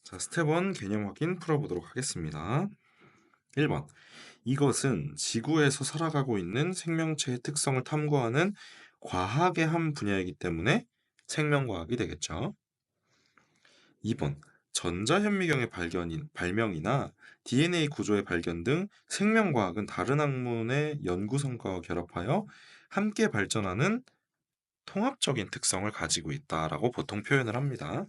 자, 스텝 1 개념 확인 풀어보도록 하겠습니다. 1번. 이것은 지구에서 살아가고 있는 생명체의 특성을 탐구하는 과학의 한 분야이기 때문에 생명과학이 되겠죠. 2번. 전자현미경의 발명이나 DNA 구조의 발견 등 생명과학은 다른 학문의 연구 성과와 결합하여 함께 발전하는 통합적인 특성을 가지고 있다라고 보통 표현을 합니다.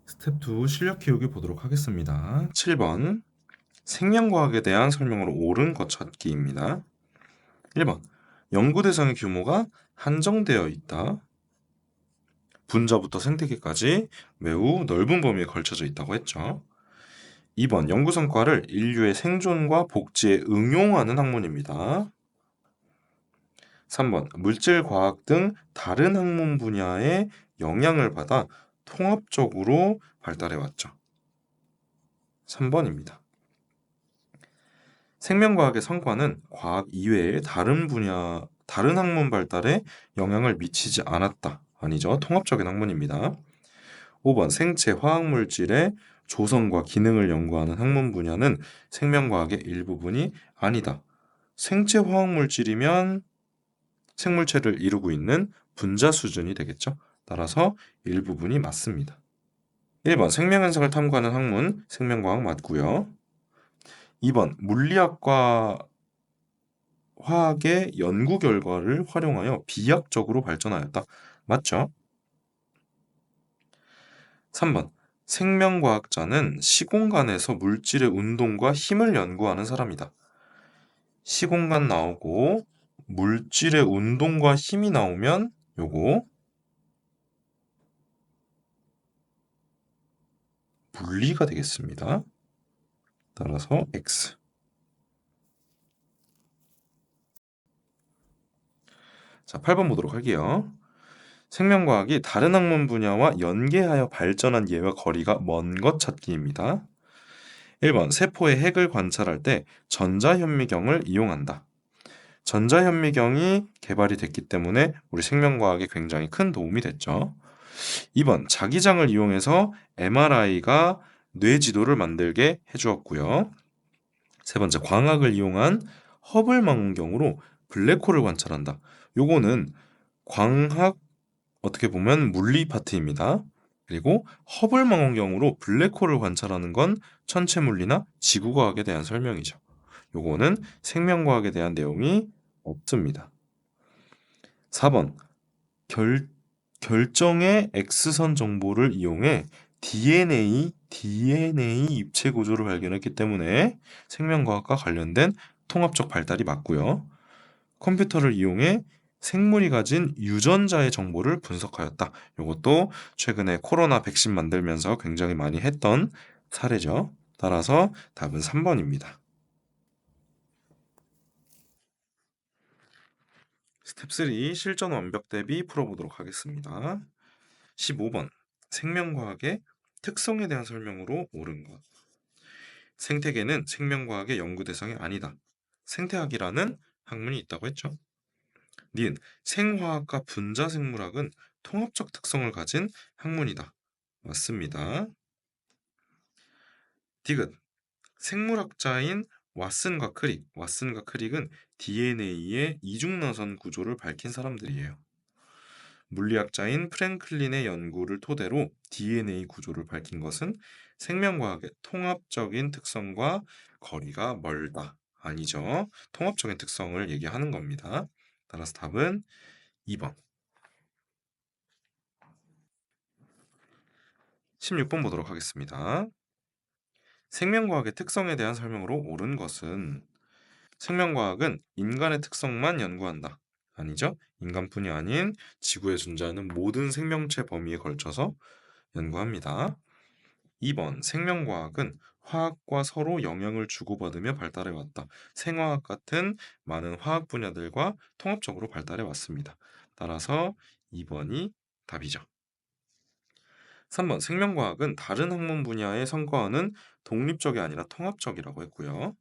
스텝 2 실력 키우기 보도록 하겠습니다. 7번. 생명과학에 대한 설명으로 옳은 것 찾기입니다. 1번. 연구 대상의 규모가 한정되어 있다. 분자부터 생태계까지 매우 넓은 범위에 걸쳐져 있다고 했죠. 2번. 연구 성과를 인류의 생존과 복지에 응용하는 학문입니다. 3번. 물질, 과학 등 다른 학문 분야의 영향을 받아 통합적으로 발달해 왔죠. 3번입니다. 생명과학의 성과는 과학 이외의 다른 학문 발달에 영향을 미치지 않았다. 아니죠. 통합적인 학문입니다. 5번 생체 화학물질의 조성과 기능을 연구하는 학문 분야는 생명과학의 일부분이 아니다. 생체 화학물질이면 생물체를 이루고 있는 분자 수준이 되겠죠. 따라서 일부분이 맞습니다. 1번 생명현상을 탐구하는 학문 생명과학 맞고요. 2번 물리학과 화학의 연구 결과를 활용하여 비약적으로 발전하였다. 맞죠? 3번. 생명과학자는 시공간에서 물질의 운동과 힘을 연구하는 사람이다. 시공간 나오고 물질의 운동과 힘이 나오면 요거 물리가 되겠습니다. 따라서 X. 자, 8번 보도록 할게요. 생명과학이 다른 학문 분야와 연계하여 발전한 예와 거리가 먼 것 찾기입니다. 1번 세포의 핵을 관찰할 때 전자현미경을 이용한다. 전자현미경이 개발이 됐기 때문에 우리 생명과학에 굉장히 큰 도움이 됐죠. 2번 자기장을 이용해서 MRI가 뇌 지도를 만들게 해주었고요. 세 번째 광학을 이용한 허블 망원경으로 블랙홀을 관찰한다. 요거는 광학 어떻게 보면 물리 파트입니다. 그리고 허블 망원경으로 블랙홀을 관찰하는 건 천체 물리나 지구과학에 대한 설명이죠. 요거는 생명과학에 대한 내용이 없습니다. 4번 결정의 X선 정보를 이용해 DNA 입체 구조를 발견했기 때문에 생명과학과 관련된 통합적 발달이 맞고요. 컴퓨터를 이용해 생물이 가진 유전자의 정보를 분석하였다. 이것도 최근에 코로나 백신 만들면서 굉장히 많이 했던 사례죠. 따라서 답은 3번입니다. 스텝 3 실전 완벽 대비 풀어보도록 하겠습니다. 15번 생명과학의 특성에 대한 설명으로 옳은 것. 생태계는 생명과학의 연구 대상이 아니다. 생태학이라는 학문이 있다고 했죠. 니은 생화학과 분자생물학은 통합적 특성을 가진 학문이다. 맞습니다. 디귿 생물학자인 왓슨과 크릭은 DNA의 이중나선 구조를 밝힌 사람들이에요. 물리학자인 프랭클린의 연구를 토대로 DNA 구조를 밝힌 것은 생명과학의 통합적인 특성과 거리가 멀다. 아니죠. 통합적인 특성을 얘기하는 겁니다. 따라서 답은 2번. 16번 보도록 하겠습니다. 생명과학의 특성에 대한 설명으로 옳은 것은 생명과학은 인간의 특성만 연구한다. 아니죠. 인간뿐이 아닌 지구에 존재하는 모든 생명체 범위에 걸쳐서 연구합니다. 2번 생명과학은 화학과 서로 영향을 주고받으며 발달해 왔다. 생화학 같은 많은 화학 분야들과 통합적으로 발달해 왔습니다. 따라서 2번이 답이죠. 3번 생명과학은 다른 학문 분야의 성과와는 독립적이 아니라 통합적이라고 했고요.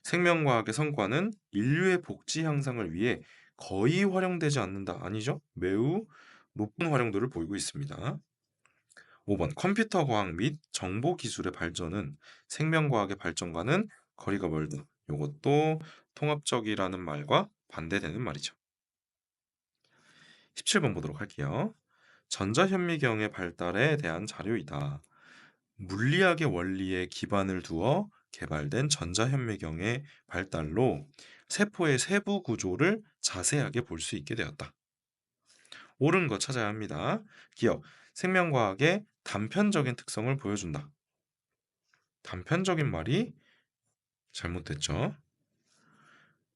생명과학의 성과는 인류의 복지 향상을 위해 거의 활용되지 않는다. 아니죠? 매우 높은 활용도를 보이고 있습니다. 5번 컴퓨터 과학 및 정보 기술의 발전은 생명과학의 발전과는 거리가 멀다. 요것도 통합적이라는 말과 반대되는 말이죠. 17번 보도록 할게요. 전자현미경의 발달에 대한 자료이다. 물리학의 원리에 기반을 두어 개발된 전자현미경의 발달로 세포의 세부 구조를 자세하게 볼 수 있게 되었다. 옳은 거 찾아야 합니다. 기억, 생명과학의 단편적인 특성을 보여준다. 단편적인 말이 잘못됐죠.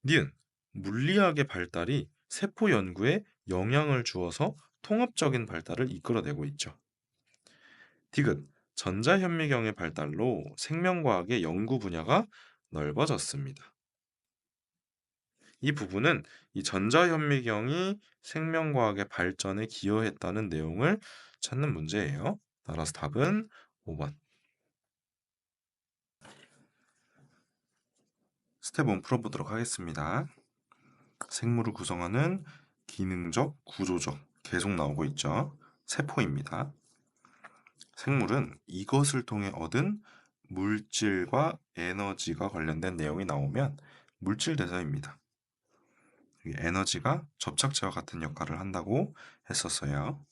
니은, 물리학의 발달이 세포 연구에 영향을 주어서 통합적인 발달을 이끌어내고 있죠. 디귿, 전자현미경의 발달로 생명과학의 연구 분야가 넓어졌습니다. 이 부분은 이 전자현미경이 생명과학의 발전에 기여했다는 내용을 찾는 문제예요. 따라서 답은 5번. 스텝 1 풀어보도록 하겠습니다. 생물을 구성하는 기능적, 구조적 계속 나오고 있죠. 세포입니다. 생물은 이것을 통해 얻은 물질과 에너지가 관련된 내용이 나오면 물질 대사입니다. 에너지가 접착제와 같은 역할을 한다고 했었어요.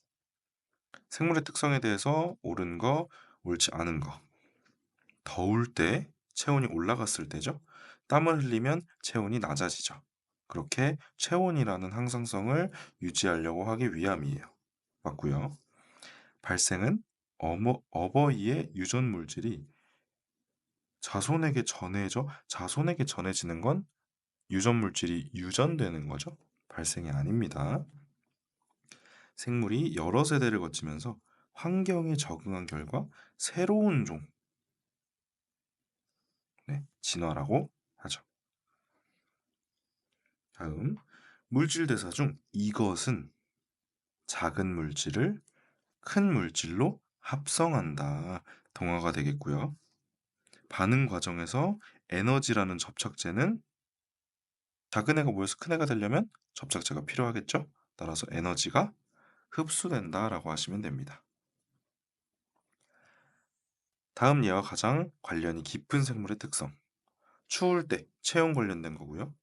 생물의 특성에 대해서 옳은 거, 옳지 않은 거. 더울 때 체온이 올라갔을 때죠. 땀을 흘리면 체온이 낮아지죠. 그렇게 체온이라는 항상성을 유지하려고 하기 위함이에요. 맞고요. 발생은 어버이의 유전 물질이 자손에게 전해지는 건 유전 물질이 유전되는 거죠. 발생이 아닙니다. 생물이 여러 세대를 거치면서 환경에 적응한 결과 새로운 종, 진화라고 하죠. 다음, 물질 대사 중 이것은 작은 물질을 큰 물질로 합성한다. 동화가 되겠고요. 반응 과정에서 에너지라는 접착제는 작은 애가 모여서 큰 애가 되려면 접착제가 필요하겠죠? 따라서 에너지가 흡수된다라고 하시면 됩니다. 다음 예와 가장 관련이 깊은 생물의 특성. 추울 때 체온 관련된 거고요.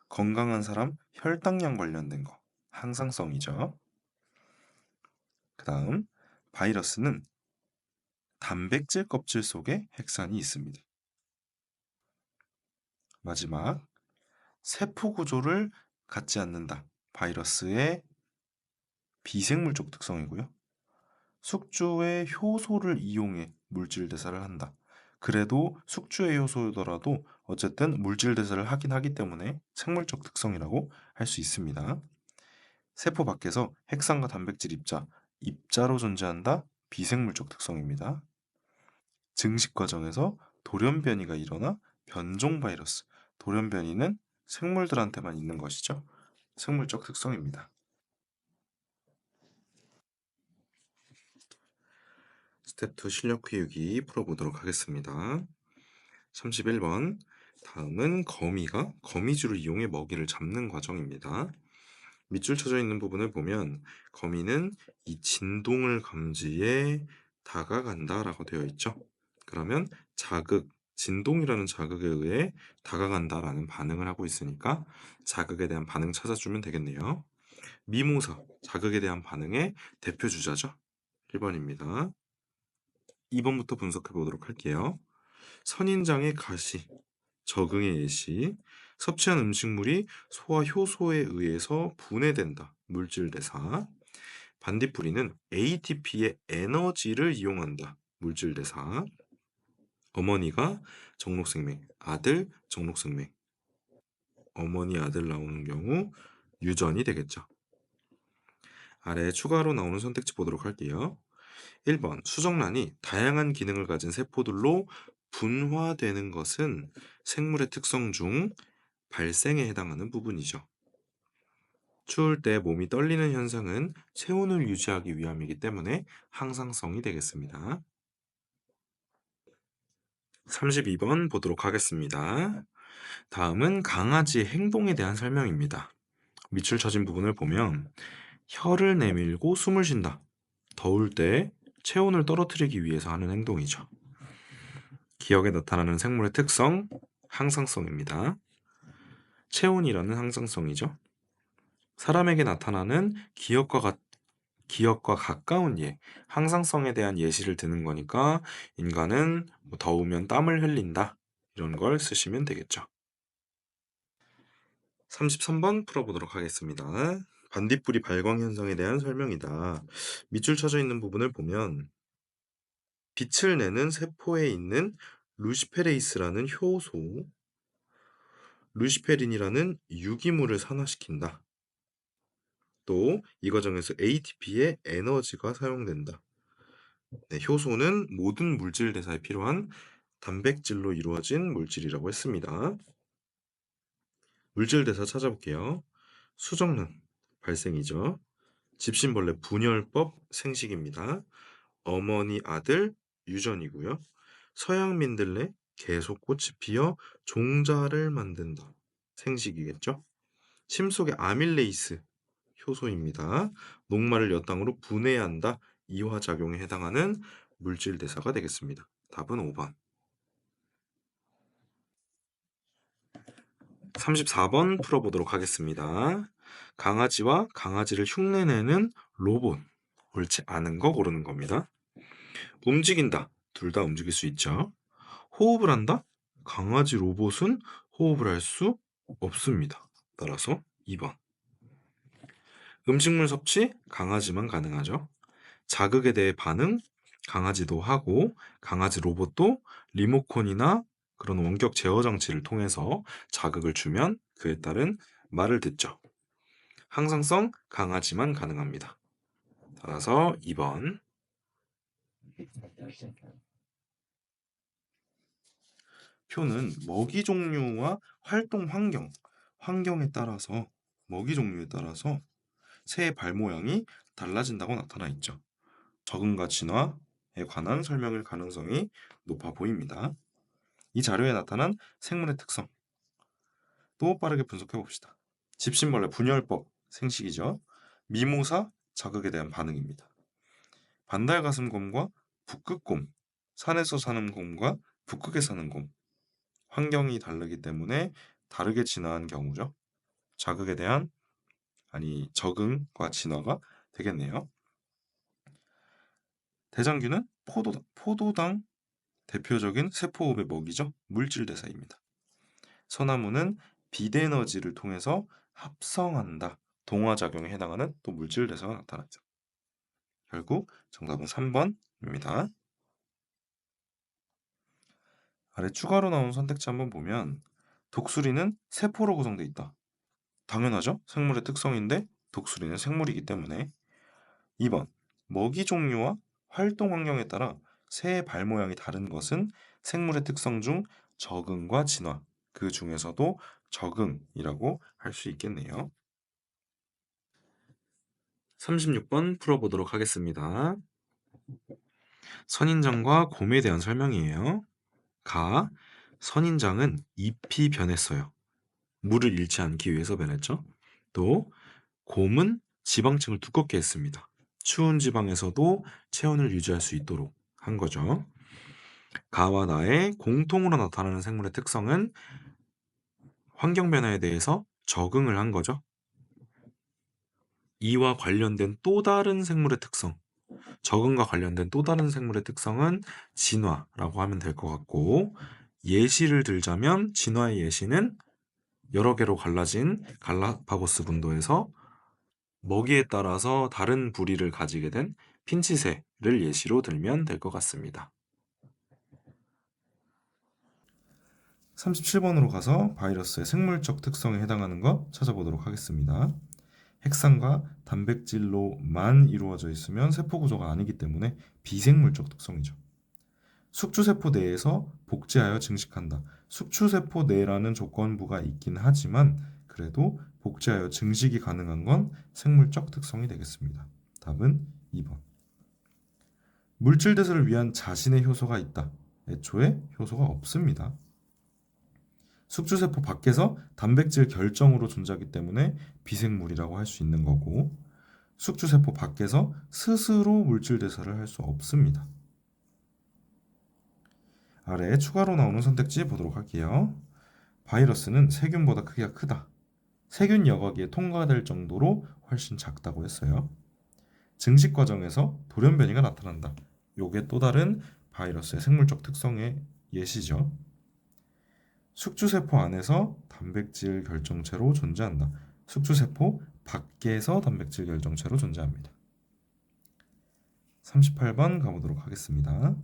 건강한 사람 혈당량 관련된 거. 항상성이죠. 그 다음 바이러스는 단백질 껍질 속에 핵산이 있습니다. 마지막 세포 구조를 갖지 않는다. 바이러스의 비생물적 특성이고요. 숙주의 효소를 이용해 물질 대사를 한다. 그래도 숙주의 효소더라도 어쨌든 물질 대사를 하긴 하기 때문에 생물적 특성이라고 할 수 있습니다. 세포 밖에서 핵산과 단백질 입자로 존재한다. 비생물적 특성입니다. 증식 과정에서 돌연변이가 일어나 변종 바이러스. 돌연변이는 생물들한테만 있는 것이죠. 생물적 특성입니다. 스텝 2 실력 키우기 풀어보도록 하겠습니다. 31번. 다음은 거미가 거미줄을 이용해 먹이를 잡는 과정입니다. 밑줄 쳐져 있는 부분을 보면 거미는 이 진동을 감지해 다가간다라고 되어 있죠. 그러면 진동이라는 자극에 의해 다가간다라는 반응을 하고 있으니까 자극에 대한 반응 찾아주면 되겠네요. 미모사, 자극에 대한 반응의 대표 주자죠. 1번입니다. 2번부터 분석해 보도록 할게요. 선인장의 가시, 적응의 예시, 섭취한 음식물이 소화 효소에 의해서 분해된다. 물질 대사. 반딧불이는 ATP의 에너지를 이용한다. 물질 대사. 어머니가 정록생명, 아들 정록생명. 어머니 아들 나오는 경우 유전이 되겠죠. 아래 추가로 나오는 선택지 보도록 할게요. 1번 수정란이 다양한 기능을 가진 세포들로 분화되는 것은 생물의 특성 중 발생에 해당하는 부분이죠. 추울 때 몸이 떨리는 현상은 체온을 유지하기 위함이기 때문에 항상성이 되겠습니다. 32번 보도록 하겠습니다. 다음은 강아지의 행동에 대한 설명입니다. 밑줄 쳐진 부분을 보면 혀를 내밀고 숨을 쉰다. 더울 때 체온을 떨어뜨리기 위해서 하는 행동이죠. 기억에 나타나는 생물의 특성, 항상성입니다. 체온이라는 항상성이죠. 사람에게 나타나는 기억과 가까운 항상성에 대한 예시를 드는 거니까 인간은 더우면 땀을 흘린다. 이런 걸 쓰시면 되겠죠. 33번 풀어보도록 하겠습니다. 반딧불이 발광 현상에 대한 설명이다. 밑줄 쳐져 있는 부분을 보면 빛을 내는 세포에 있는 루시페레이스라는 효소, 루시페린이라는 유기물을 산화시킨다. 또 이 과정에서 ATP의 에너지가 사용된다. 네, 효소는 모든 물질 대사에 필요한 단백질로 이루어진 물질이라고 했습니다. 물질 대사 찾아볼게요. 수정란 발생이죠. 집신벌레 분열법 생식입니다. 어머니 아들 유전이고요. 서양 민들레 계속 꽃이 피어 종자를 만든다. 생식이겠죠. 침속의 아밀레이스 효소입니다. 녹말을 엿당으로 분해한다. 이화작용에 해당하는 물질 대사가 되겠습니다. 답은 5번. 34번 풀어보도록 하겠습니다. 강아지와 강아지를 흉내내는 로봇. 옳지 않은 거 고르는 겁니다. 움직인다. 둘 다 움직일 수 있죠. 호흡을 한다. 강아지 로봇은 호흡을 할 수 없습니다. 따라서 2번. 음식물 섭취 강아지만 가능하죠. 자극에 대해 반응 강아지도 하고 강아지 로봇도 리모컨이나 그런 원격 제어 장치를 통해서 자극을 주면 그에 따른 말을 듣죠. 항상성 강아지만 가능합니다. 따라서 2번. 표는 먹이 종류와 활동 환경에 따라서 먹이 종류에 따라서 새의 발 모양이 달라진다고 나타나 있죠. 적응과 진화에 관한 설명일 가능성이 높아 보입니다. 이 자료에 나타난 생물의 특성 또 빠르게 분석해 봅시다. 집신벌레 분열법 생식이죠. 미모사 자극에 대한 반응입니다. 반달가슴곰과 북극곰 산에서 사는 곰과 북극에 사는 곰 환경이 다르기 때문에 다르게 진화한 경우죠. 자극에 대한 적응과 진화가 되겠네요. 대장균은 포도당 대표적인 세포호흡의 먹이죠. 물질 대사입니다. 소나무는 비대에너지를 통해서 합성한다. 동화작용에 해당하는 또 물질 대사가 나타나죠. 결국 정답은 3번입니다. 아래 추가로 나온 선택지 한번 보면 독수리는 세포로 구성되어 있다. 당연하죠. 생물의 특성인데 독수리는 생물이기 때문에 2번 먹이 종류와 활동 환경에 따라 새의 발 모양이 다른 것은 생물의 특성 중 적응과 진화 그 중에서도 적응이라고 할 수 있겠네요. 36번 풀어보도록 하겠습니다. 선인장과 곰에 대한 설명이에요. 선인장은 잎이 변했어요. 물을 잃지 않기 위해서 변했죠. 또 곰은 지방층을 두껍게 했습니다. 추운 지방에서도 체온을 유지할 수 있도록 한 거죠. 가와 나의 공통으로 나타나는 생물의 특성은 환경 변화에 대해서 적응을 한 거죠. 이와 관련된 또 다른 생물의 특성, 적응과 관련된 또 다른 생물의 특성은 진화라고 하면 될 것 같고, 예시를 들자면 진화의 예시는 여러 개로 갈라진 갈라파고스 분도에서 먹이에 따라서 다른 부리를 가지게 된 핀치새를 예시로 들면 될 것 같습니다. 37번으로 가서 바이러스의 생물적 특성에 해당하는 거 찾아보도록 하겠습니다. 핵산과 단백질로만 이루어져 있으면 세포 구조가 아니기 때문에 비생물적 특성이죠. 숙주세포 내에서 복제하여 증식한다. 숙주세포 내라는 조건부가 있긴 하지만 그래도 복제하여 증식이 가능한 건 생물적 특성이 되겠습니다. 답은 2번. 물질 대사를 위한 자신의 효소가 있다. 애초에 효소가 없습니다. 숙주세포 밖에서 단백질 결정으로 존재하기 때문에 비생물이라고 할 수 있는 거고, 숙주세포 밖에서 스스로 물질 대사를 할 수 없습니다. 아래 추가로 나오는 선택지 보도록 할게요. 바이러스는 세균보다 크기가 크다. 세균 여과기에 통과될 정도로 훨씬 작다고 했어요. 증식 과정에서 돌연변이가 나타난다. 요게 또 다른 바이러스의 생물적 특성의 예시죠. 숙주세포 안에서 단백질 결정체로 존재한다. 숙주세포 밖에서 단백질 결정체로 존재합니다. 38번 가보도록 하겠습니다.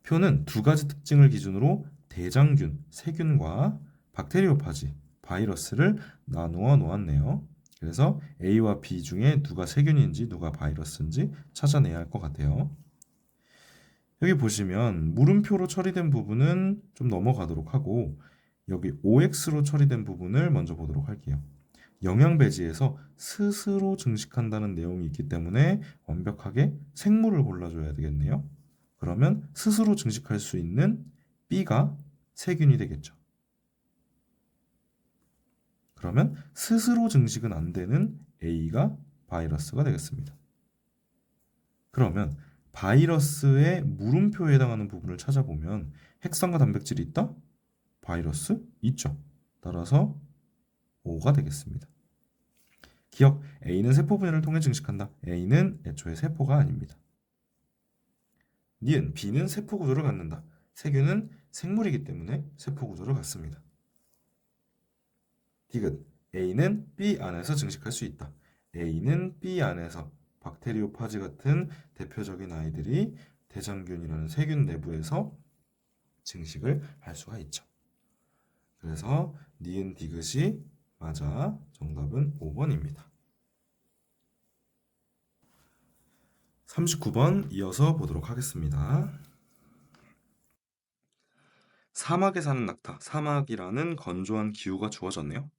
표는 두 가지 특징을 기준으로 대장균, 세균과 박테리오파지, 바이러스를 나누어 놓았네요. 그래서 A와 B 중에 누가 세균인지 누가 바이러스인지 찾아내야 할 것 같아요. 여기 보시면 물음표로 처리된 부분은 좀 넘어가도록 하고 여기 OX로 처리된 부분을 먼저 보도록 할게요. 영양배지에서 스스로 증식한다는 내용이 있기 때문에 완벽하게 생물을 골라줘야 되겠네요. 그러면 스스로 증식할 수 있는 B가 세균이 되겠죠. 그러면 스스로 증식은 안 되는 A가 바이러스가 되겠습니다. 그러면 바이러스의 물음표에 해당하는 부분을 찾아보면 핵산과 단백질이 있다? 바이러스? 있죠. 따라서 O가 되겠습니다. 기억, A는 세포 분열을 통해 증식한다. A는 애초에 세포가 아닙니다. 니은, B는 세포 구조를 갖는다. 세균은 생물이기 때문에 세포 구조를 갖습니다. 디귿, A는 B 안에서 증식할 수 있다. A는 B 안에서 박테리오파지 같은 대표적인 아이들이 대장균이라는 세균 내부에서 증식을 할 수가 있죠. 그래서 니은 디귿이 맞아. 정답은 5번입니다. 39번 이어서 보도록 하겠습니다. 사막에 사는 낙타, 사막이라는 건조한 기후가 주어졌네요.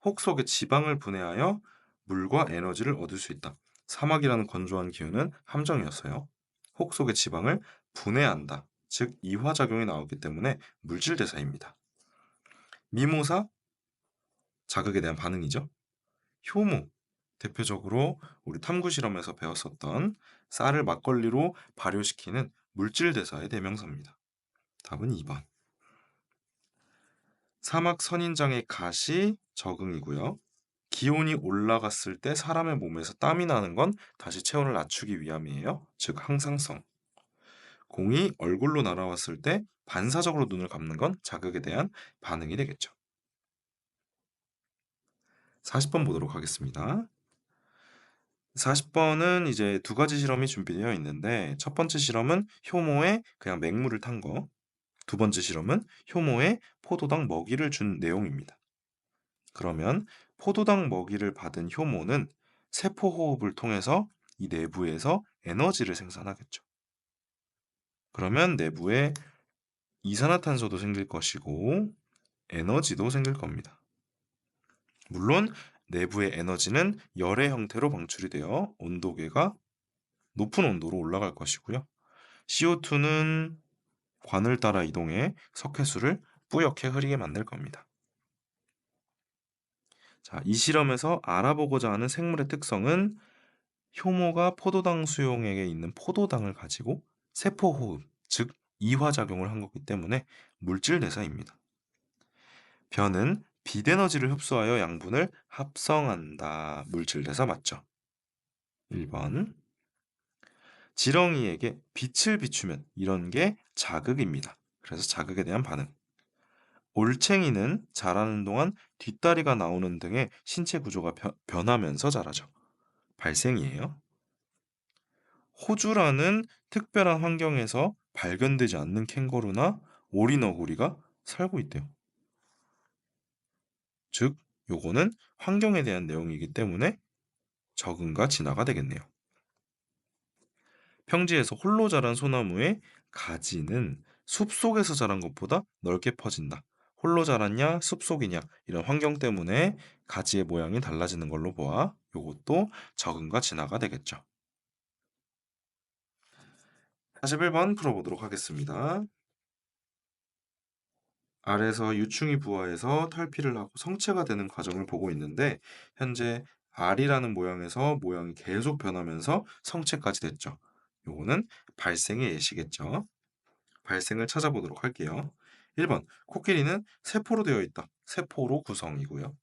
혹 속에 지방을 분해하여 물과 에너지를 얻을 수 있다. 사막이라는 건조한 기후는 함정이었어요. 혹 속의 지방을 분해한다. 즉 이화작용이 나오기 때문에 물질 대사입니다. 미모사, 자극에 대한 반응이죠. 효모, 대표적으로 우리 탐구 실험에서 배웠었던 쌀을 막걸리로 발효시키는 물질 대사의 대명사입니다. 답은 2번. 사막 선인장의 갓이 적응이고요. 기온이 올라갔을 때 사람의 몸에서 땀이 나는 건 다시 체온을 낮추기 위함이에요. 즉 항상성. 공이 얼굴로 날아왔을 때 반사적으로 눈을 감는 건 자극에 대한 반응이 되겠죠. 40번 보도록 하겠습니다. 40번은 이제 두 가지 실험이 준비되어 있는데 첫 번째 실험은 효모에 그냥 맹물을 탄 거, 두 번째 실험은 효모에 포도당 먹이를 준 내용입니다. 그러면 포도당 먹이를 받은 효모는 세포 호흡을 통해서 이 내부에서 에너지를 생산하겠죠. 그러면 내부에 이산화탄소도 생길 것이고 에너지도 생길 겁니다. 물론 내부의 에너지는 열의 형태로 방출이 되어 온도계가 높은 온도로 올라갈 것이고요. CO2는 관을 따라 이동해 석회수를 뿌옇게 흐리게 만들 겁니다. 자, 이 실험에서 알아보고자 하는 생물의 특성은 효모가 포도당 수용액에 있는 포도당을 가지고 세포호흡, 즉 이화작용을 한 거기 때문에 물질 대사입니다. 변은 빛에너지를 흡수하여 양분을 합성한다. 물질 대사 맞죠? 1번. 지렁이에게 빛을 비추면 이런 게 자극입니다. 그래서 자극에 대한 반응. 올챙이는 자라는 동안 뒷다리가 나오는 등의 신체 구조가 변하면서 자라죠. 발생이에요. 호주라는 특별한 환경에서 발견되지 않는 캥거루나 오리너구리가 살고 있대요. 즉, 요거는 환경에 대한 내용이기 때문에 적응과 진화가 되겠네요. 평지에서 홀로 자란 소나무의 가지는 숲속에서 자란 것보다 넓게 퍼진다. 홀로 자랐냐, 숲속이냐 이런 환경 때문에 가지의 모양이 달라지는 걸로 보아 요것도 적응과 진화가 되겠죠. 41번 풀어보도록 하겠습니다. 아래서 유충이 부화해서 탈피를 하고 성체가 되는 과정을 보고 있는데 현재 R이라는 모양에서 모양이 계속 변하면서 성체까지 됐죠. 요거는 발생의 예시겠죠. 발생을 찾아보도록 할게요. 1번 코끼리는 세포로 되어 있다. 세포로 구성이고요.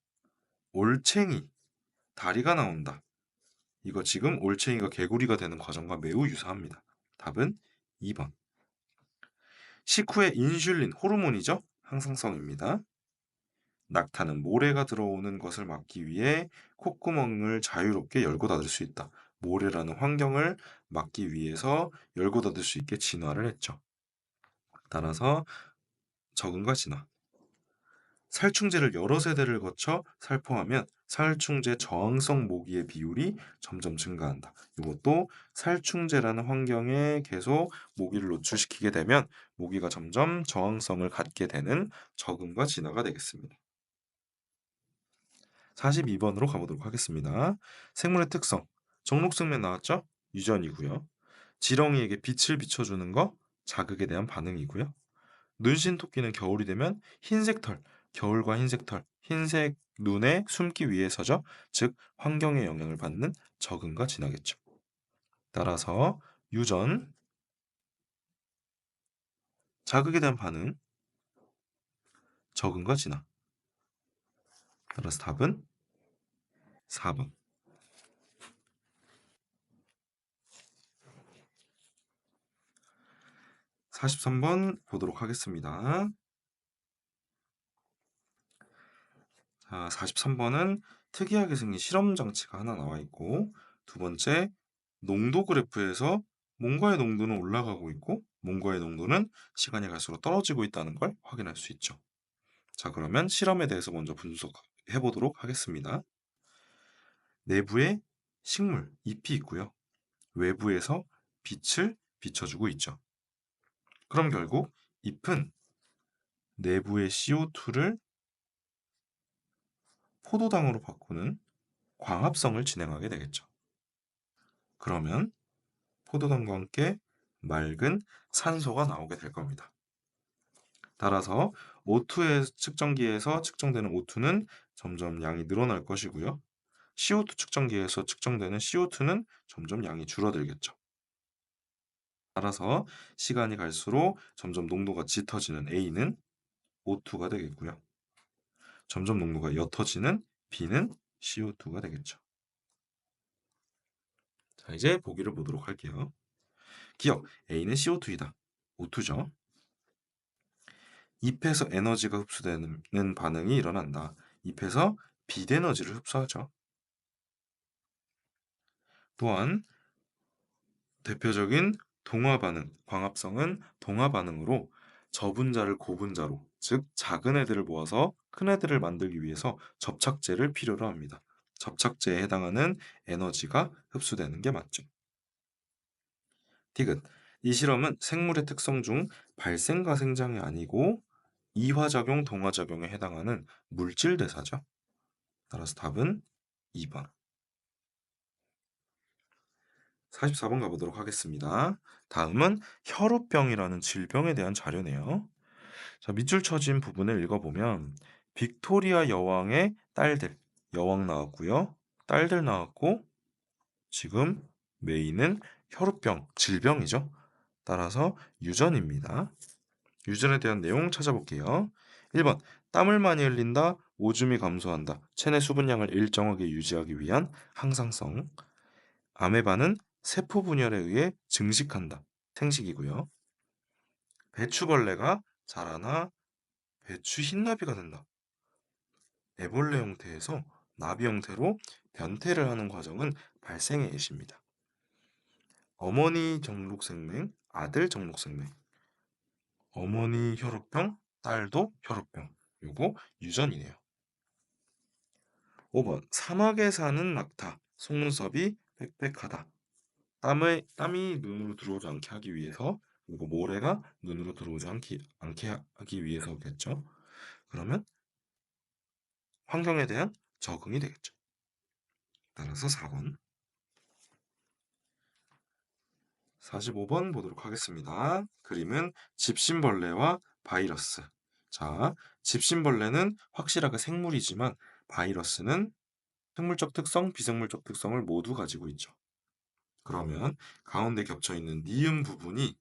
올챙이, 다리가 나온다. 이거 지금 올챙이가 개구리가 되는 과정과 매우 유사합니다. 답은 2번. 식후에 인슐린, 호르몬이죠. 항상성입니다. 낙타는 모래가 들어오는 것을 막기 위해 콧구멍을 자유롭게 열고 닫을 수 있다. 모래라는 환경을 막기 위해서 열고 닫을 수 있게 진화를 했죠. 따라서 적응과 진화. 살충제를 여러 세대를 거쳐 살포하면 살충제 저항성 모기의 비율이 점점 증가한다. 이것도 살충제라는 환경에 계속 모기를 노출시키게 되면 모기가 점점 저항성을 갖게 되는 적응과 진화가 되겠습니다. 42번으로 가보도록 하겠습니다. 생물의 특성. 정록생명 나왔죠? 유전이고요. 지렁이에게 빛을 비춰주는 거 자극에 대한 반응이고요. 눈신토끼는 겨울이 되면 흰색 털, 겨울과 흰색 털, 흰색 눈에 숨기 위해서죠. 즉 환경의 영향을 받는 적응과 진화겠죠. 따라서 유전, 자극에 대한 반응, 적응과 진화. 따라서 답은 4번. 43번 보도록 하겠습니다. 자, 43번은 특이하게 생긴 실험 장치가 하나 나와 있고, 두 번째, 농도 그래프에서 뭔가의 농도는 올라가고 있고, 뭔가의 농도는 시간이 갈수록 떨어지고 있다는 걸 확인할 수 있죠. 자, 그러면 실험에 대해서 먼저 분석해 보도록 하겠습니다. 내부에 식물, 잎이 있고요. 외부에서 빛을 비춰주고 있죠. 그럼 결국 잎은 내부의 CO2를 포도당으로 바꾸는 광합성을 진행하게 되겠죠. 그러면 포도당과 함께 맑은 산소가 나오게 될 겁니다. 따라서 O2의 측정기에서 측정되는 O2는 점점 양이 늘어날 것이고요. CO2 측정기에서 측정되는 CO2는 점점 양이 줄어들겠죠. 따라서 시간이 갈수록 점점 농도가 짙어지는 A는 O2가 되겠고요. 점점 농도가 옅어지는 B는 CO2가 되겠죠. 자, 이제 보기를 보도록 할게요. 기억, A는 CO2이다. O2죠. 잎에서 에너지가 흡수되는 반응이 일어난다. 잎에서 빛에너지를 흡수하죠. 또한 대표적인 동화 반응, 광합성은 동화 반응으로 저분자를 고분자로, 즉 작은 애들을 모아서 큰 애들을 만들기 위해서 접착제를 필요로 합니다. 접착제에 해당하는 에너지가 흡수되는 게 맞죠. 디귿. 이 실험은 생물의 특성 중 발생과 생장이 아니고 이화작용, 동화작용에 해당하는 물질 대사죠. 따라서 답은 2번. 44번 가보도록 하겠습니다. 다음은 혈우병이라는 질병에 대한 자료네요. 자, 밑줄 쳐진 부분을 읽어보면 빅토리아 여왕의 딸들, 여왕 나왔고요. 딸들 나왔고 지금 메인은 혈우병, 질병이죠. 따라서 유전입니다. 유전에 대한 내용 찾아볼게요. 1번 땀을 많이 흘린다, 오줌이 감소한다, 체내 수분량을 일정하게 유지하기 위한 항상성. 아메바는 세포 분열에 의해 증식한다. 생식이고요. 배추벌레가 자라나 배추 흰나비가 된다. 애벌레 형태에서 나비 형태로 변태를 하는 과정은 발생의 예시입니다. 어머니 정록생명, 아들 정록생명. 어머니 혈우병, 딸도 혈우병. 요거 유전이네요. 5번 사막에 사는 낙타, 속눈썹이 빽빽하다. 땀이 눈으로 들어오지 않게 하기 위해서, 그리고 모래가 눈으로 들어오지 않게 하기 위해서겠죠. 그러면 환경에 대한 적응이 되겠죠. 따라서 4번. 45번 보도록 하겠습니다. 그림은 집신벌레와 바이러스. 자, 집신벌레는 확실하게 생물이지만 바이러스는 생물적 특성, 비생물적 특성을 모두 가지고 있죠. 그러면 가운데 겹쳐 있는 니은 부분이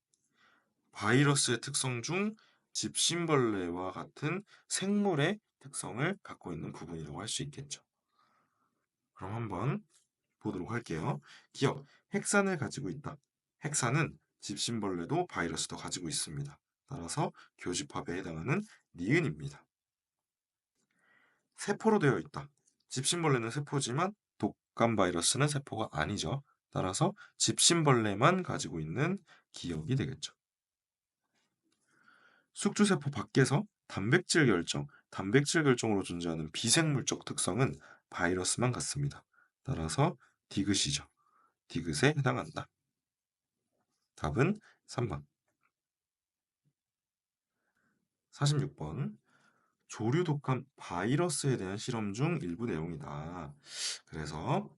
바이러스의 특성 중 집신벌레와 같은 생물의 특성을 갖고 있는 부분이라고 할 수 있겠죠. 그럼 한번 보도록 할게요. 기억, 핵산을 가지고 있다. 핵산은 집신벌레도 바이러스도 가지고 있습니다. 따라서 교집합에 해당하는 니은입니다. 세포로 되어 있다. 집신벌레는 세포지만 독감 바이러스는 세포가 아니죠. 따라서 집신벌레만 가지고 있는 기억이 되겠죠. 숙주세포 밖에서 단백질 결정으로 존재하는 비생물적 특성은 바이러스만 갖습니다. 따라서 디귿이죠. 디귿에 해당한다. 답은 3번. 46번. 조류 독감 바이러스에 대한 실험 중 일부 내용이다. 그래서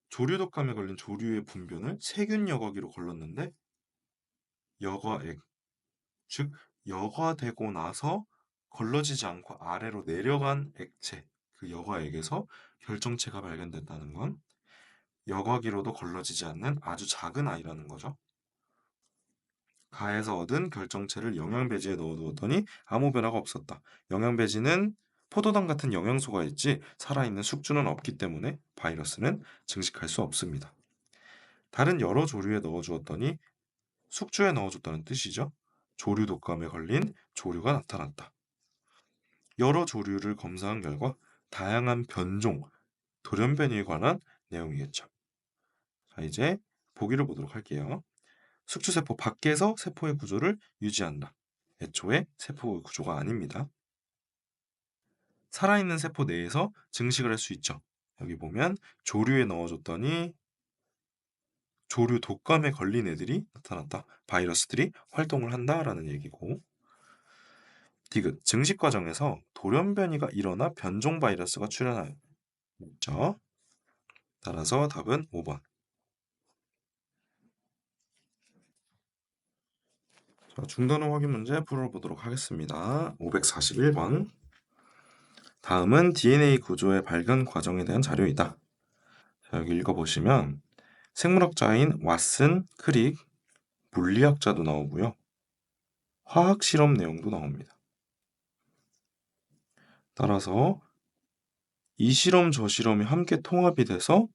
조류 독감에 걸린 조류의 분변을 세균 여과기로 걸렀는데 여과액, 즉 여과되고 나서 걸러지지 않고 아래로 내려간 액체, 그 여과액에서 결정체가 발견됐다는 건 여과기로도 걸러지지 않는 아주 작은 아이라는 거죠. 가에서 얻은 결정체를 영양배지에 넣어두었더니 아무 변화가 없었다. 영양배지는 포도당 같은 영양소가 있지 살아있는 숙주는 없기 때문에 바이러스는 증식할 수 없습니다. 다른 여러 조류에 넣어주었더니 숙주에 넣어줬다는 뜻이죠. 조류 독감에 걸린 조류가 나타났다. 여러 조류를 검사한 결과 다양한 변종, 돌연변이에 관한 내용이겠죠. 자, 이제 보기를 보도록 할게요. 숙주세포 밖에서 세포의 구조를 유지한다. 애초에 세포의 구조가 아닙니다. 살아있는 세포 내에서 증식을 할 수 있죠. 여기 보면 조류에 넣어줬더니 조류 독감에 걸린 애들이 나타났다. 바이러스들이 활동을 한다라는 얘기고, 디귿, 증식 과정에서 돌연변이가 일어나 변종 바이러스가 출현하였죠. 따라서 답은 5번. 자, 중단호 확인 문제 풀어보도록 하겠습니다. 541번. 다음은 DNA 구조의 발견 과정에 대한 자료이다. 자, 여기 읽어보시면 생물학자인 왓슨, 크릭, 물리학자도 나오고요. 화학 실험 내용도 나옵니다. 따라서 이 실험 저 실험이 함께 통합이 돼서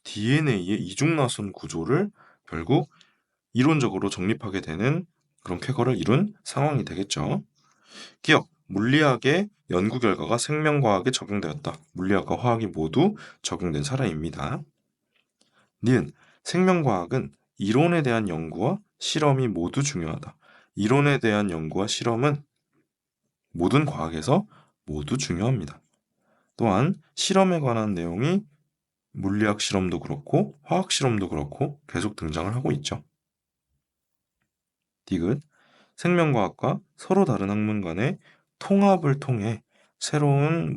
DNA의 이중나선 구조를 결국 이론적으로 정립하게 되는 그런 쾌거를 이룬 상황이 되겠죠. 기억, 물리학의 연구 결과가 생명과학에 적용되었다. 물리학과 화학이 모두 적용된 사례입니다. 니은, 생명과학은 이론에 대한 연구와 실험이 모두 중요하다. 이론에 대한 연구와 실험은 모든 과학에서 모두 중요합니다. 또한 실험에 관한 내용이 물리학 실험도 그렇고 화학 실험도 그렇고 계속 등장을 하고 있죠. 디귿, 생명과학과 서로 다른 학문 간의 통합을 통해 새로운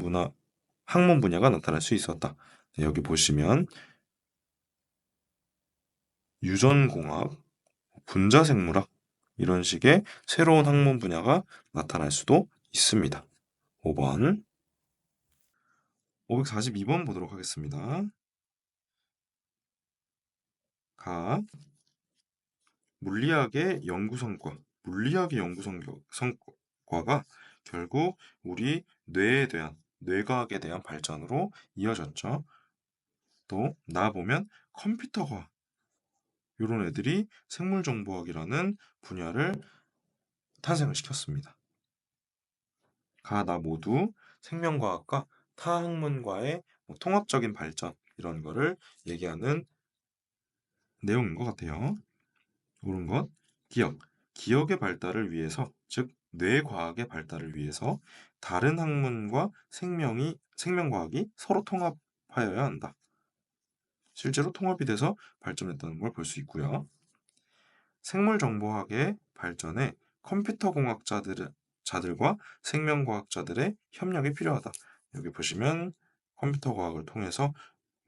학문 분야가 나타날 수 있었다. 여기 보시면 유전공학, 분자생물학 이런 식의 새로운 학문 분야가 나타날 수도 있습니다. 5번. 542번 보도록 하겠습니다. 물리학의 연구 성과가 결국 우리 뇌과학에 대한 발전으로 이어졌죠. 또 나보면 컴퓨터과학, 이런 애들이 생물정보학이라는 분야를 탄생을 시켰습니다. 나 모두 생명과학과 타학문과의 통합적인 발전 이런 거를 얘기하는 내용인 것 같아요. 옳은 것, 기억의 발달을 위해서, 즉 뇌과학의 발달을 위해서 다른 학문과 생명과학이 서로 통합하여야 한다. 실제로 통합이 돼서 발전했다는 걸 볼 수 있고요. 생물정보학의 발전에 컴퓨터공학자들과 생명과학자들의 협력이 필요하다. 여기 보시면 컴퓨터과학을 통해서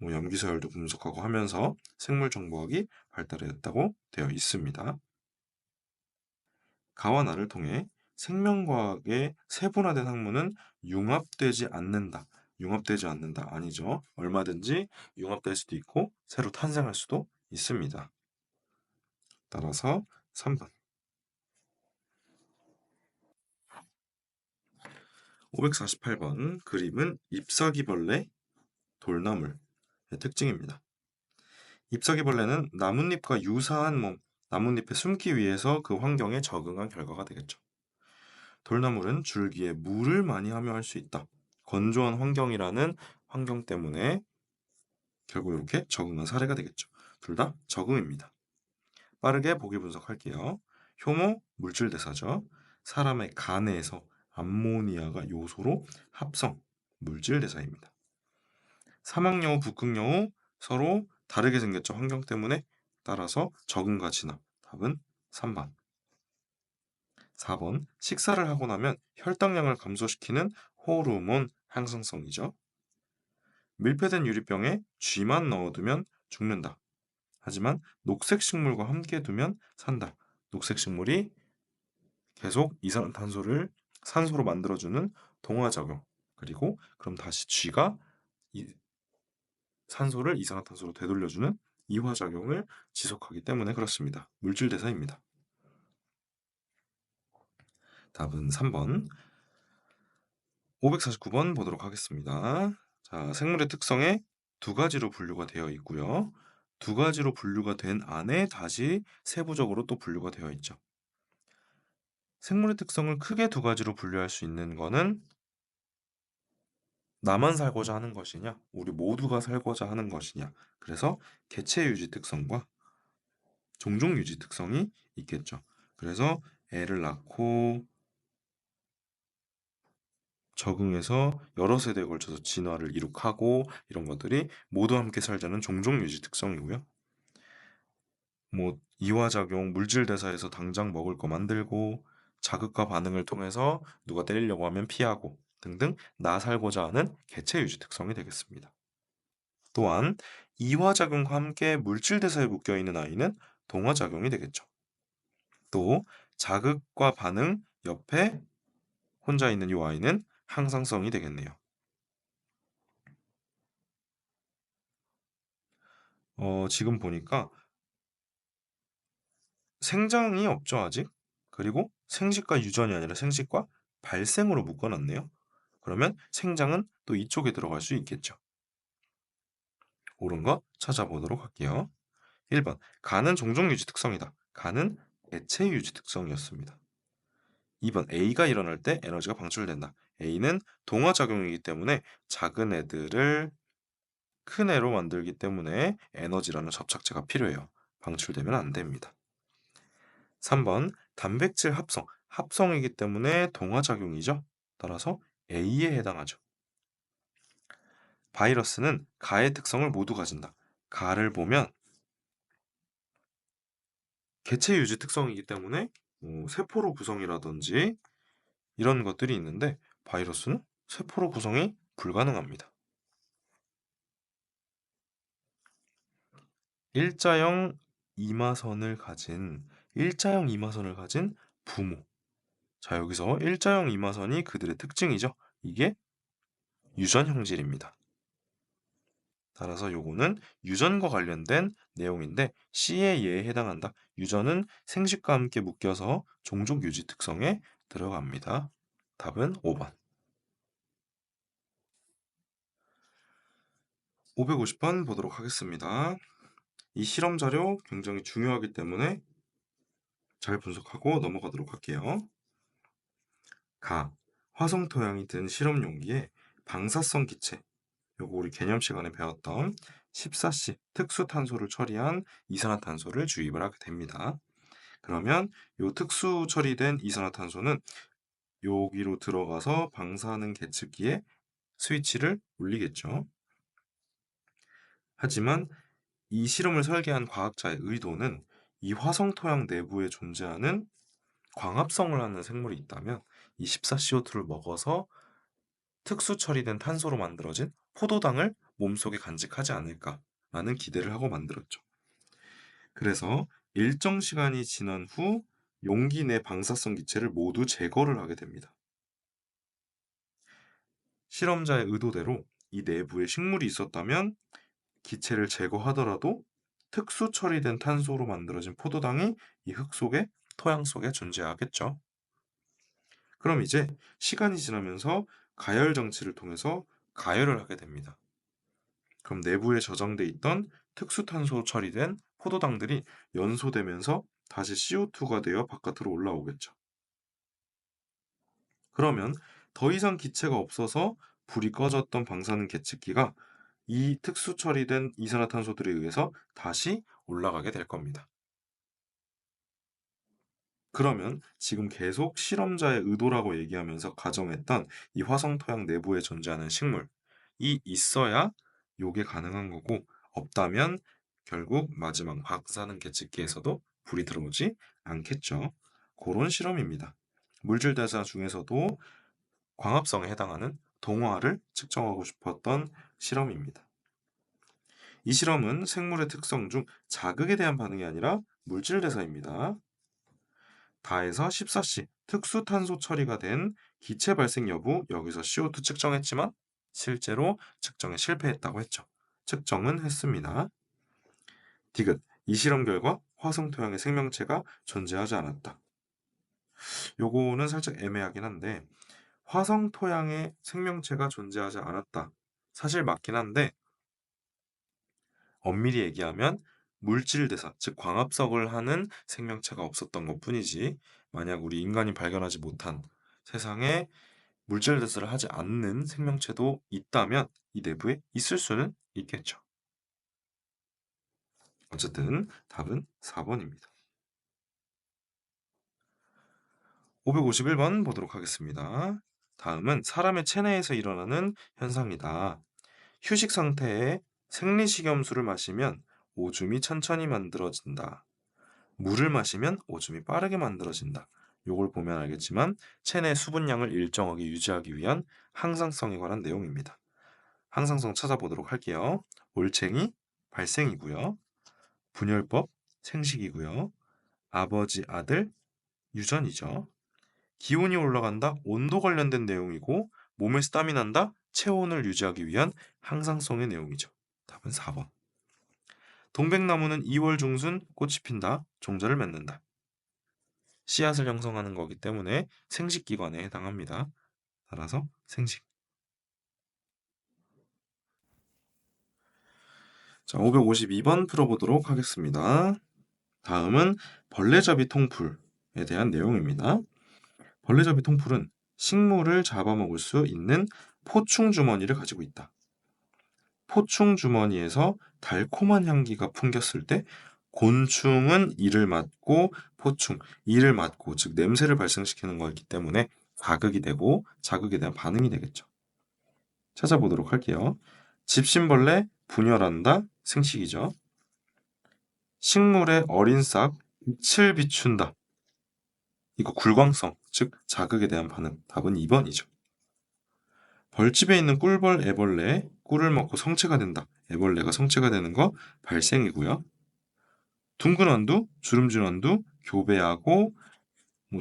염기서열도 분석하고 하면서 생물정보학이 발달했다고 되어 있습니다. 가와 나를 통해 생명과학의 세분화된 학문은 융합되지 않는다. 융합되지 않는다. 아니죠. 얼마든지 융합될 수도 있고 새로 탄생할 수도 있습니다. 따라서 3번. 548번 그림은 잎사귀벌레, 돌나물의 특징입니다. 잎사귀벌레는 나뭇잎과 유사한 몸, 나뭇잎에 숨기 위해서 그 환경에 적응한 결과가 되겠죠. 돌나물은 줄기에 물을 많이 함유할 수 있다. 건조한 환경이라는 환경 때문에 결국 이렇게 적응한 사례가 되겠죠. 둘 다 적응입니다. 빠르게 보기 분석할게요. 효모 물질 대사죠. 사람의 간에서 암모니아가 요소로 합성 물질 대사입니다. 사막여우, 북극여우 서로 다르게 생겼죠. 환경 때문에. 따라서 적응과 진화. 답은 3번. 4번. 식사를 하고 나면 혈당량을 감소시키는 호르몬 항상성이죠. 밀폐된 유리병에 쥐만 넣어두면 죽는다. 하지만 녹색 식물과 함께 두면 산다. 녹색 식물이 계속 이산화탄소를 산소로 만들어주는 동화작용. 그리고 그럼 다시 쥐가 이 산소를 이산화탄소로 되돌려주는 이화작용을 지속하기 때문에 그렇습니다. 물질 대사입니다. 답은 3번. 549번 보도록 하겠습니다. 자, 생물의 특성에 두 가지로 분류가 되어 있고요. 두 가지로 분류가 된 안에 다시 세부적으로 또 분류가 되어 있죠. 생물의 특성을 크게 두 가지로 분류할 수 있는 거는 나만 살고자 하는 것이냐, 우리 모두가 살고자 하는 것이냐. 그래서 개체 유지 특성과 종족 유지 특성이 있겠죠. 그래서 애를 낳고 적응해서 여러 세대에 걸쳐서 진화를 이룩하고 이런 것들이 모두 함께 살자는 종족 유지 특성이고요. 뭐 이화작용, 물질 대사에서 당장 먹을 거 만들고 자극과 반응을 통해서 누가 때리려고 하면 피하고 등등 나 살고자 하는 개체 유지 특성이 되겠습니다. 또한 이화작용과 함께 물질 대사에 묶여 있는 아이는 동화작용이 되겠죠. 또 자극과 반응 옆에 혼자 있는 이 아이는 항상성이 되겠네요. 지금 보니까 생장이 없죠, 아직. 그리고 생식과 유전이 아니라 생식과 발생으로 묶어놨네요. 그러면 생장은 또 이쪽에 들어갈 수 있겠죠. 옳은 거 찾아보도록 할게요. 1번. 간은 종족 유지 특성이다. 간은 개체 유지 특성이었습니다. 2번. A가 일어날 때 에너지가 방출된다. A는 동화작용이기 때문에 작은 애들을 큰 애로 만들기 때문에 에너지라는 접착제가 필요해요. 방출되면 안 됩니다. 3번. 단백질 합성. 합성이기 때문에 동화작용이죠. 따라서 A에 해당하죠. 바이러스는 가의 특성을 모두 가진다. 가를 보면 개체 유지 특성이기 때문에 세포로 구성이라든지 이런 것들이 있는데 바이러스는 세포로 구성이 불가능합니다. 일자형 일자형 이마선을 가진 부모. 자, 여기서 일자형 이마선이 그들의 특징이죠. 이게 유전 형질입니다. 따라서 요거는 유전과 관련된 내용인데 C의 예에 해당한다. 유전은 생식과 함께 묶여서 종족 유지 특성에 들어갑니다. 답은 5번. 550번 보도록 하겠습니다. 이 실험 자료 굉장히 중요하기 때문에 잘 분석하고 넘어가도록 할게요. 가, 화성 토양이 든 실험 용기에 방사성 기체, 요거 우리 개념 시간에 배웠던 14C 특수탄소를 처리한 이산화탄소를 주입을 하게 됩니다. 그러면 요 특수 처리된 이산화탄소는 여기로 들어가서 방사능 계측기에 스위치를 울리겠죠. 하지만 이 실험을 설계한 과학자의 의도는 이 화성 토양 내부에 존재하는 광합성을 하는 생물이 있다면 이 14CO2를 먹어서 특수 처리된 탄소로 만들어진 포도당을 몸속에 간직하지 않을까라는 기대를 하고 만들었죠. 그래서 일정 시간이 지난 후 용기 내 방사성 기체를 모두 제거를 하게 됩니다. 실험자의 의도대로 이 내부에 식물이 있었다면 기체를 제거하더라도 특수 처리된 탄소로 만들어진 포도당이 이 흙 속에, 토양 속에 존재하겠죠. 그럼 이제 시간이 지나면서 가열 장치를 통해서 가열을 하게 됩니다. 그럼 내부에 저장돼 있던 특수 탄소 처리된 포도당들이 연소되면서 다시 CO2가 되어 바깥으로 올라오겠죠. 그러면 더 이상 기체가 없어서 불이 꺼졌던 방사능 계측기가 이 특수 처리된 이산화탄소들에 의해서 다시 올라가게 될 겁니다. 그러면 지금 계속 실험자의 의도라고 얘기하면서 가정했던 이 화성 토양 내부에 존재하는 식물이 있어야 요게 가능한 거고, 없다면 결국 마지막 방사능 계측기에서도 불이 들어오지 않겠죠. 그런 실험입니다. 물질 대사 중에서도 광합성에 해당하는 동화를 측정하고 싶었던 실험입니다. 이 실험은 생물의 특성 중 자극에 대한 반응이 아니라 물질 대사입니다. 다에서 14씨 특수 탄소 처리가 된 기체 발생 여부, 여기서 CO2 측정했지만 실제로 측정에 실패했다고 했죠. 측정은 했습니다. 디귿, 이 실험 결과 화성 토양에 생명체가 존재하지 않았다. 요거는 살짝 애매하긴 한데, 화성 토양에 생명체가 존재하지 않았다, 사실 맞긴 한데, 엄밀히 얘기하면 물질 대사, 즉 광합성을 하는 생명체가 없었던 것뿐이지, 만약 우리 인간이 발견하지 못한 세상에 물질 대사를 하지 않는 생명체도 있다면 이 내부에 있을 수는 있겠죠. 어쨌든 답은 4번입니다. 551번 보도록 하겠습니다. 다음은 사람의 체내에서 일어나는 현상이다. 휴식 상태에 생리식염수를 마시면 오줌이 천천히 만들어진다. 물을 마시면 오줌이 빠르게 만들어진다. 요걸 보면 알겠지만 체내 수분량을 일정하게 유지하기 위한 항상성에 관한 내용입니다. 항상성 찾아보도록 할게요. 올챙이 발생이고요. 분열법 생식이고요. 아버지 아들 유전이죠. 기온이 올라간다 온도 관련된 내용이고, 몸에서 땀이 난다 체온을 유지하기 위한 항상성의 내용이죠. 답은 4번. 동백나무는 2월 중순 꽃이 핀다. 종자를 맺는다. 씨앗을 형성하는 거기 때문에 생식기관에 해당합니다. 따라서 생식. 자, 552번 풀어보도록 하겠습니다. 다음은 벌레잡이 통풀에 대한 내용입니다. 벌레잡이 통풀은 식물을 잡아먹을 수 있는 포충 주머니를 가지고 있다. 포충 주머니에서 달콤한 향기가 풍겼을 때 곤충은 이를 맡고, 포충 이를 맡고, 즉 냄새를 발생시키는 거기 때문에 자극이 되고 자극에 대한 반응이 되겠죠. 찾아보도록 할게요. 집신벌레 분열한다 생식이죠. 식물의 어린 싹 빛을 비춘다. 이거 굴광성, 즉 자극에 대한 반응. 답은 2번이죠. 벌집에 있는 꿀벌, 애벌레, 꿀을 먹고 성체가 된다. 애벌레가 성체가 되는 거 발생이고요. 둥근 완두, 주름진 완두, 교배하고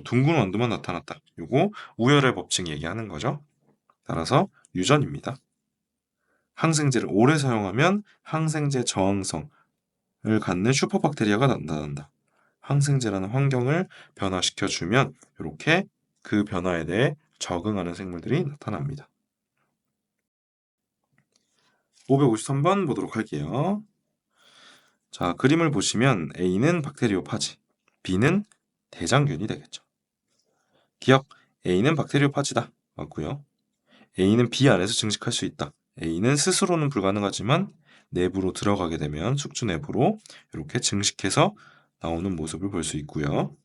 둥근 완두만 나타났다. 요거 우열의 법칙 얘기하는 거죠. 따라서 유전입니다. 항생제를 오래 사용하면 항생제 저항성을 갖는 슈퍼박테리아가 나타난다. 항생제라는 환경을 변화시켜주면 이렇게 그 변화에 대해 적응하는 생물들이 나타납니다. 553번 보도록 할게요. 자, 그림을 보시면 A는 박테리오파지, B는 대장균이 되겠죠. 기억, A는 박테리오파지다. 맞고요. A는 B 안에서 증식할 수 있다. A는 스스로는 불가능하지만 내부로 들어가게 되면 숙주 내부로 이렇게 증식해서 나오는 모습을 볼 수 있고요.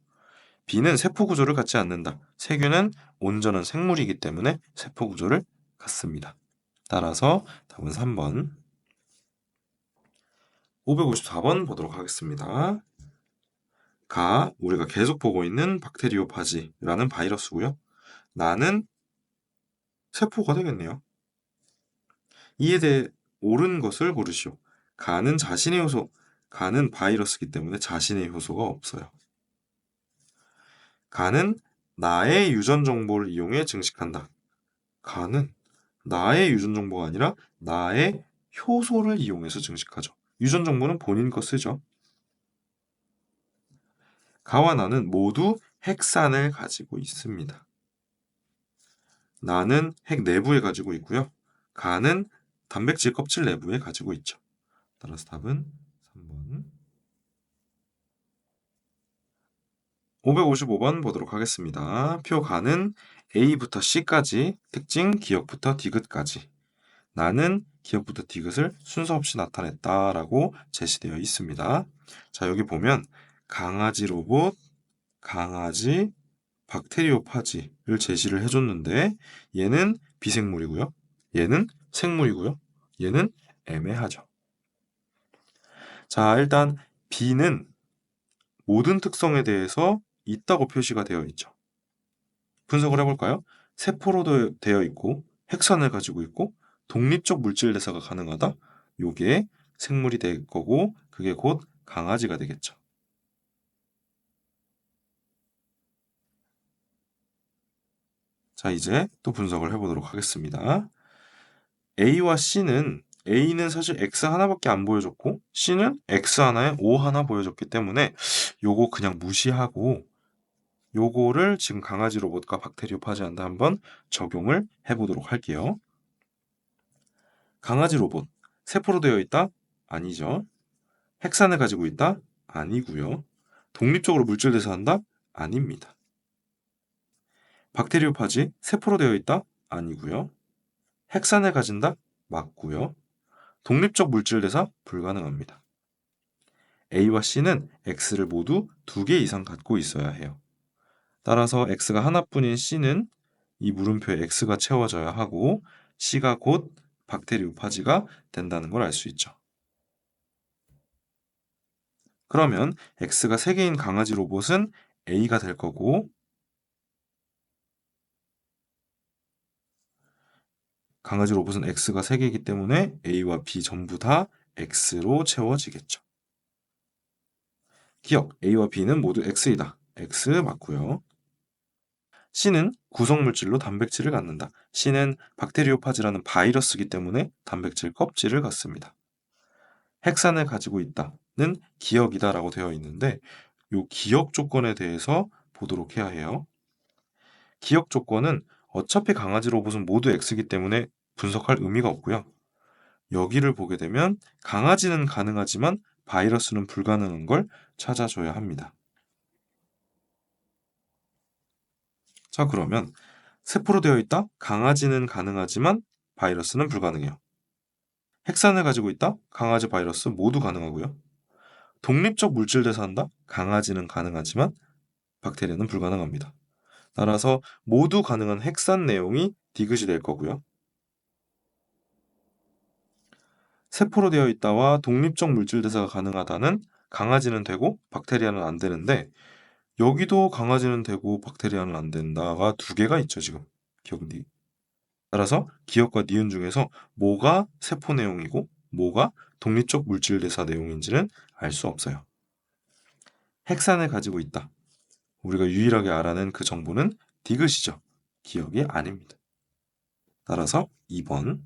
B는 세포 구조를 갖지 않는다. 세균은 온전한 생물이기 때문에 세포 구조를 갖습니다. 따라서 답은 3번. 554번 보도록 하겠습니다. 가, 우리가 계속 보고 있는 박테리오파지라는 바이러스고요. 나는 세포가 되겠네요. 이에 대해 옳은 것을 고르시오. 가는 자신의 효소, 가는 바이러스이기 때문에 자신의 효소가 없어요. 가는 나의 유전 정보를 이용해 증식한다. 가는 나의 유전 정보가 아니라 나의 효소를 이용해서 증식하죠. 유전 정보는 본인 거 쓰죠. 가와 나는 모두 핵산을 가지고 있습니다. 나는 핵 내부에 가지고 있고요. 가는 단백질 껍질 내부에 가지고 있죠. 따라서 답은 3번. 555번 보도록 하겠습니다. 표 가는 A부터 C까지 특징 기억부터 디귿까지. 나는 기억부터 디귿을 순서 없이 나타냈다라고 제시되어 있습니다. 자, 여기 보면 강아지 로봇, 강아지, 박테리오파지를 제시를 해줬는데 얘는 비생물이고요. 얘는 생물이고요. 얘는 애매하죠. 자, 일단 B는 모든 특성에 대해서 있다고 표시가 되어 있죠. 분석을 해볼까요? 세포로 되어 있고 핵산을 가지고 있고 독립적 물질 대사가 가능하다. 요게 생물이 될 거고 그게 곧 강아지가 되겠죠. 자, 이제 또 분석을 해보도록 하겠습니다. A와 A는 사실 X 하나밖에 안 보여줬고 C는 X 하나에 O 하나 보여줬기 때문에 요거 그냥 무시하고 요거를 지금 강아지 로봇과 박테리오파지한테 한번 적용을 해보도록 할게요. 강아지 로봇, 세포로 되어 있다? 아니죠. 핵산을 가지고 있다? 아니고요. 독립적으로 물질 대사한다? 아닙니다. 박테리오파지, 세포로 되어 있다? 아니고요. 핵산을 가진다? 맞고요. 독립적 물질 대사 불가능합니다. A와 C는 X를 모두 2개 이상 갖고 있어야 해요. 따라서 X가 하나뿐인 C는 이 물음표에 X가 채워져야 하고 C가 곧 박테리오파지가 된다는 걸 알 수 있죠. 그러면 X가 3개인 강아지 로봇은 A가 될 거고 강아지 로봇은 X가 3개이기 때문에 A와 B 전부 다 X로 채워지겠죠. 기억, A와 B는 모두 X이다. X 맞고요. C는 구성물질로 단백질을 갖는다. C는 박테리오파지라는 바이러스이기 때문에 단백질 껍질을 갖습니다. 핵산을 가지고 있다는 기억이다라고 되어 있는데 이 기억 조건에 대해서 보도록 해야 해요. 기억 조건은 어차피 강아지 로봇은 모두 X이기 때문에 분석할 의미가 없고요. 여기를 보게 되면 강아지는 가능하지만 바이러스는 불가능한 걸 찾아줘야 합니다. 자, 그러면 세포로 되어 있다? 강아지는 가능하지만 바이러스는 불가능해요. 핵산을 가지고 있다? 강아지 바이러스 모두 가능하고요. 독립적 물질 대사한다? 강아지는 가능하지만 박테리아는 불가능합니다. 따라서 모두 가능한 핵산 내용이 디귿이 될 거고요. 세포로 되어 있다와 독립적 물질 대사가 가능하다는 강아지는 되고 박테리아는 안 되는데 여기도 강아지는 되고 박테리아는 안 된다가 2개가 있죠, 지금. 기억 니. 따라서 기억과 니은 중에서 뭐가 세포 내용이고 뭐가 독립적 물질 대사 내용인지는 알 수 없어요. 핵산을 가지고 있다. 우리가 유일하게 알아낸 그 정보는 디귿이죠. 기억이 아닙니다. 따라서 2번